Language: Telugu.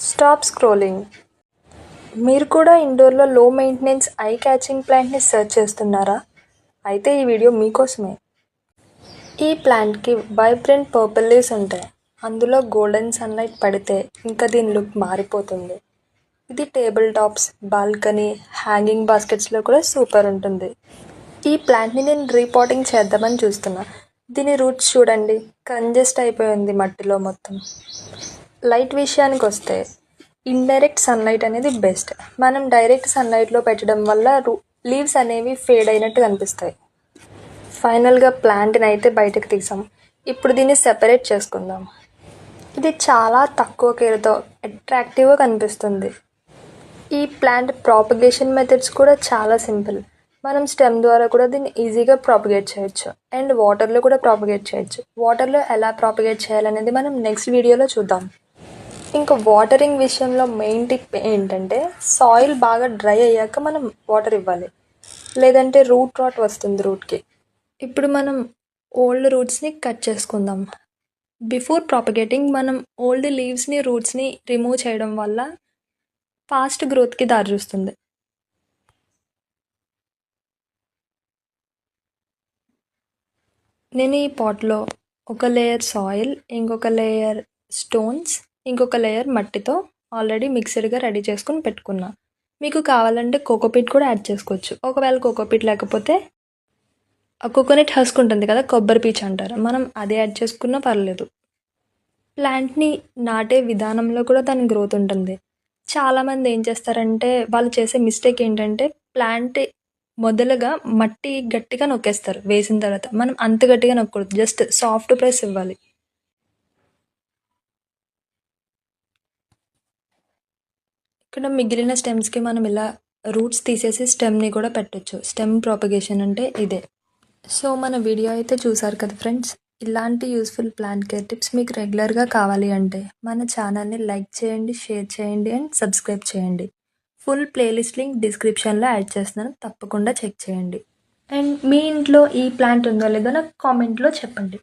Stop scrolling. మీరు కూడా ఇండోర్లో లో మెయింటెనెన్స్ ఐ క్యాచింగ్ ప్లాంట్ని సెర్చ్ చేస్తున్నారా? అయితే ఈ వీడియో మీకోసమే. ఈ ప్లాంట్కి వైబ్రెంట్ పర్పుల్ లీవ్స్ ఉంటాయి. అందులో గోల్డెన్ సన్లైట్ పడితే ఇంకా దీని లుక్ మారిపోతుంది. ఇది టేబుల్ టాప్స్, బాల్కనీ, హ్యాంగింగ్ బాస్కెట్స్లో కూడా సూపర్ ఉంటుంది. ఈ ప్లాంట్ని నేను రీపాటింగ్ చేద్దామని చూస్తున్నా. దీని రూట్స్ చూడండి, కంజెస్ట్ అయిపోయింది మట్టిలో మొత్తం. లైట్ విషయానికి వస్తే ఇండైరెక్ట్ సన్లైట్ అనేది బెస్ట్. మనం డైరెక్ట్ సన్లైట్లో పెట్టడం వల్ల లీవ్స్ అనేవి ఫేడ్ అయినట్టు కనిపిస్తాయి. ఫైనల్గా ప్లాంట్ని అయితే బయటకు తీసాం. ఇప్పుడు దీన్ని సెపరేట్ చేసుకుందాం. ఇది చాలా తక్కువ కేర్తో అట్రాక్టివ్గా కనిపిస్తుంది. ఈ ప్లాంట్ ప్రాపగేషన్ మెథడ్స్ కూడా చాలా సింపుల్. మనం స్టెమ్ ద్వారా కూడా దీన్ని ఈజీగా ప్రాపగేట్ చేయొచ్చు అండ్ వాటర్లో కూడా ప్రాపగేట్ చేయొచ్చు. వాటర్లో ఎలా ప్రాపగేట్ చేయాలనేది మనం నెక్స్ట్ వీడియోలో చూద్దాం. ఇంకా వాటరింగ్ విషయంలో మెయిన్ టిప్ ఏంటంటే సాయిల్ బాగా డ్రై అయ్యాక మనం వాటర్ ఇవ్వాలి, లేదంటే రూట్ రాట్ వస్తుంది రూట్కి. ఇప్పుడు మనం ఓల్డ్ రూట్స్ని కట్ చేసుకుందాం. బిఫోర్ ప్రాపగేటింగ్ మనం ఓల్డ్ లీవ్స్ని, రూట్స్ని రిమూవ్ చేయడం వల్ల ఫాస్ట్ గ్రోత్కి దారి చూస్తుంది. నేను ఈ పాట్లో ఒక లేయర్ సాయిల్, ఇంకొక లేయర్ స్టోన్స్, ఇంకొక లేయర్ మట్టితో ఆల్రెడీ మిక్స్డ్గా రెడీ చేసుకుని పెట్టుకున్నా. మీకు కావాలంటే కోకోపీట్ కూడా యాడ్ చేసుకోవచ్చు. ఒకవేళ కోకోపీట్ లేకపోతే కోకోనట్ హస్క్ ఉంటుంది కదా, కొబ్బరి పీచు అంటారు, మనం అది యాడ్ చేసుకున్నా పర్లేదు. ప్లాంట్ని నాటే విధానంలో కూడా దాని గ్రోత్ ఉంటుంది. చాలామంది ఏం చేస్తారంటే వాళ్ళు చేసే మిస్టేక్ ఏంటంటే ప్లాంట్ మొదలుగా మట్టి గట్టిగా నొక్కేస్తారు వేసిన తర్వాత. మనం అంత గట్టిగా నొక్కకూడదు, జస్ట్ సాఫ్ట్ ప్రెస్ ఇవ్వాలి. ఇక్కడ మిగిలిన స్టెమ్స్కి మనం ఇలా రూట్స్ తీసేసి స్టెమ్ని కూడా పెట్టచ్చు. స్టెమ్ ప్రాపగేషన్ అంటే ఇదే. సో మన వీడియో అయితే చూసారు కదా ఫ్రెండ్స్. ఇలాంటి యూస్ఫుల్ ప్లాంట్ కేర్ టిప్స్ మీకు రెగ్యులర్గా కావాలి అంటే మన ఛానల్ని లైక్ చేయండి, షేర్ చేయండి అండ్ సబ్స్క్రైబ్ చేయండి. ఫుల్ ప్లేలిస్ట్ లింక్ డిస్క్రిప్షన్లో యాడ్ చేస్తున్నాను, తప్పకుండా చెక్ చేయండి. అండ్ మీ ఇంట్లో ఈ ప్లాంట్ ఉందో లేదో నాకు కామెంట్లో చెప్పండి.